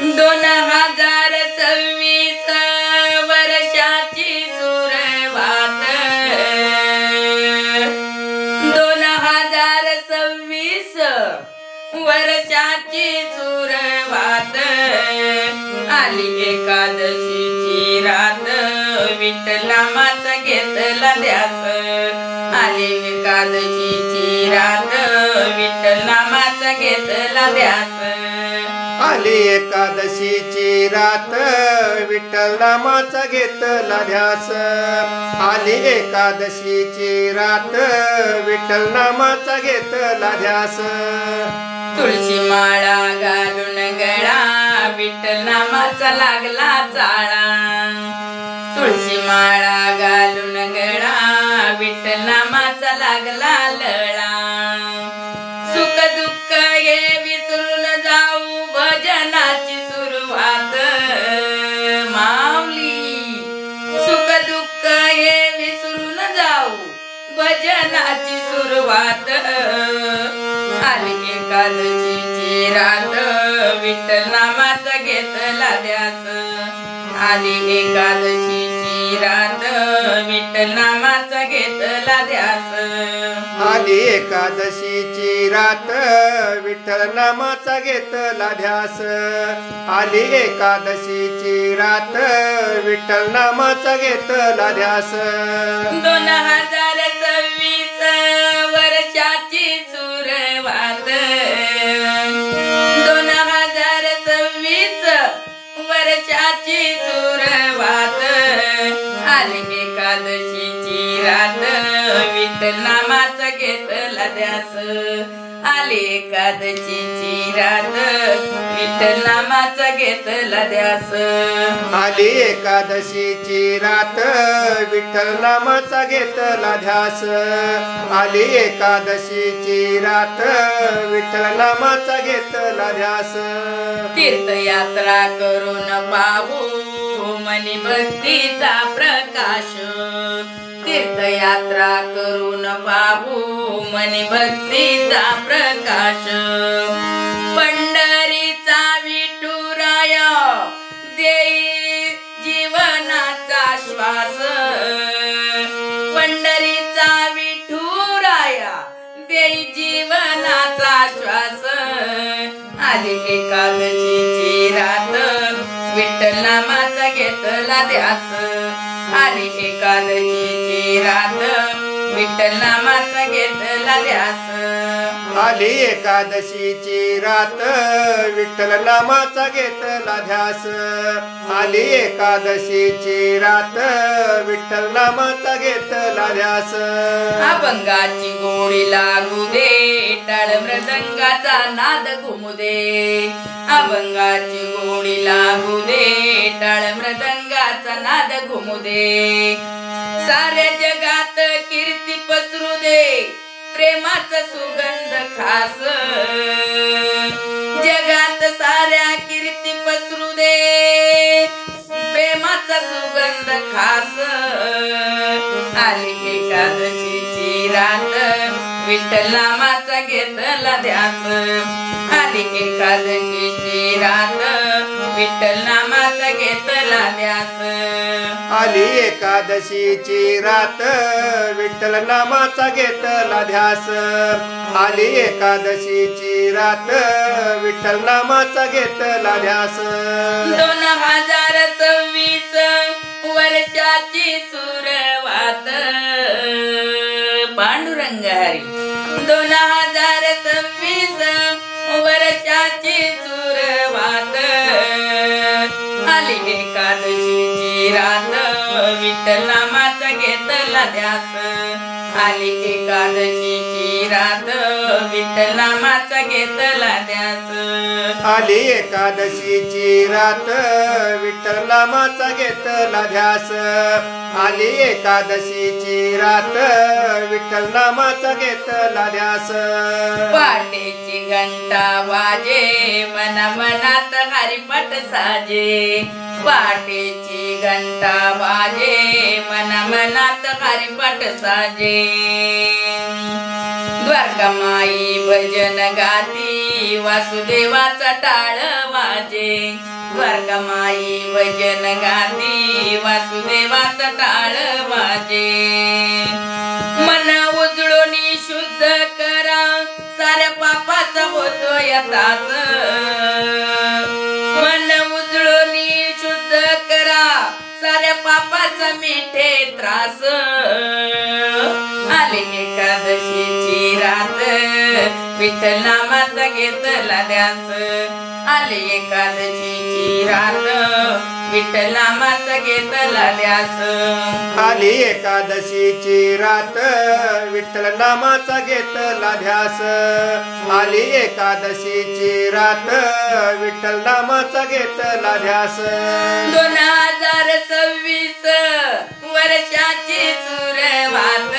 2026 वर्षाची सुरुवात 2026 वर्षाची सुरुवात आली एकादशीची रात विठ्ठलामाचा घेतला ध्यास आली एकादशीची रात विठ्ठलामाचा घेतला ध्यास आली एकादशीची रात विठ्ठल नामाचा घेतला ध्यास आली एकादशीची रात विठ्ठल नामाचा घेतला ध्यास तुळशी माळा घालून गळा विठ्ठल नामाचा लागला चाळा तुळशी माळा घालून गळा विठ्ठल नामाचा लागला लळा सुख दुःख हे विसरून जाऊ भजनाची सुरुवात माऊली सुख दुःख हे विसरून जाऊ भजनाची सुरुवात आली एकादशीची रात विठ्ठल नामाचा घेतला ध्यास आली एकादशीची रात विठ्ठल नामाचा घेतला ध्यास आली एकादशीची रात विठ्ठल नामाचा घेतला ध्यास आली एकादशीची रात विठ्ठल नामाचा घेतला ध्यास 2026 वर्षाची सुरुवात 2026 वर्षाची सुरुवात आली एकादशीची रात विठ्ठल नामाचा घेतला ध्यास आली एकादशीची रात विठ्ठल नामाचा घेतला ध्यास आली एकादशीची रात विठ्ठल नामाचा घेतला ध्यास आली एकादशीची रात विठ्ठल नामाचा घेतला ध्यास तीर्थयात्रा करून पाहू मनी भक्तीचा प्रकाश तीर्थयात्रा करून पाहू मनी भक्तीचा प्रकाश पंढरीचा विठुराया देई जीवनाचा श्वास पंढरीचा विठुराया देई जीवनाचा श्वास आली एकादशीची रात विठ्ठल नामाचा घेतला ध्यास आली एकादशीची रात विठ्ठल नामाचा घेतला ध्यास आली एकादशीची रात विठ्ठल नामाचा घेतला ध्यास आली एकादशीची रात विठ्ठल नामाचा घेतला ध्यास अभंगाची गोडी लागू दे टाळ मृदंगाचा नाद घुमू दे अभंगाची गोडी लागू दे टाळ मृदंगाचा नाद घुमू दे साऱ्या जगात कीर्ती पसरू दे प्रेमाचा सुगंध खास जगात साऱ्या कीर्ती पसरू दे प्रेमाचा सुगंध खास आली एकादशीची रात विठ्ठल नामाचा घेतला ध्यास आली एकादशीची रात विठ्ठल नामाचा घेतला ध्यास आली एकादशीची रात विठ्ठल नामाचा घेतला ध्यास आली एकादशीची रात विठ्ठल नामाचा घेतला ध्यास 2026 वर्षाची सुरुवात पांडुरंग हरी 2026 वर्षाची सुरुवात आली एकादशीची रात विठ्ठल नामाचा घेतला ध्यास आली एकादशीची रात विठ्ठल नामाचा घेतला ध्यास आली एकादशीची रात विठ्ठल नामाचा घेतला ध्यास आली एकादशीची रात विठ्ठल नामाचा घेतला ध्यास पाटेची घंटा वाजे मना मनात हरिपट साजे पाटेची घंटा वाजे मना मनात हरिपट साजे द्वारकामाई भजन गाती वासुदेवाचा टाळ वाजे द्वारकामाई भजन गाती वासुदेवाचा टाळ वाजे मन उजळून शुद्ध करा साऱ्या पापाचा होतो यथास मन उजळून शुद्ध करा साऱ्या पापाचा मिठे त्रास आले एकादशीची रात विठ्ठल नामाचा घेतला ध्यास आले एकादशीची रात विठ्ठल नामाचा घेतला ध्यास आली एकादशीची रात विठ्ठल नामाचा घेतला ध्यास आली एकादशीची रात विठ्ठल नामाचा घेतला ध्यास 2026 वर्षाची सुरुवात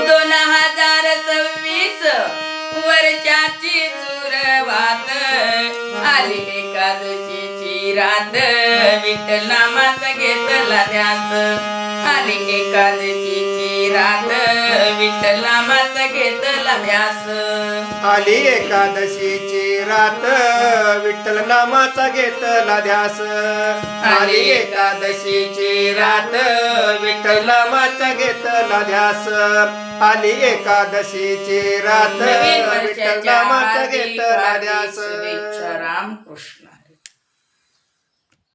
2026 वर्षाची सुरुवात आली एकादशीची रात विठ्ठल नामाचा घेतला ध्यास आली एकादशीची रात विठ्ठल नामाचा घेतला ध्यास आली एकादशीची रात विठ्ठल नामाचा घेतला ध्यास आली एकादशीची रात विठ्ठल नामाचा घेतला ध्यास आली एकादशीची रात नवीन विठ्ठल वर्षाच्या नामाचा हार्दिक घेतला हार्दिक ध्यास शुभेच्छा. रामकृष्ण.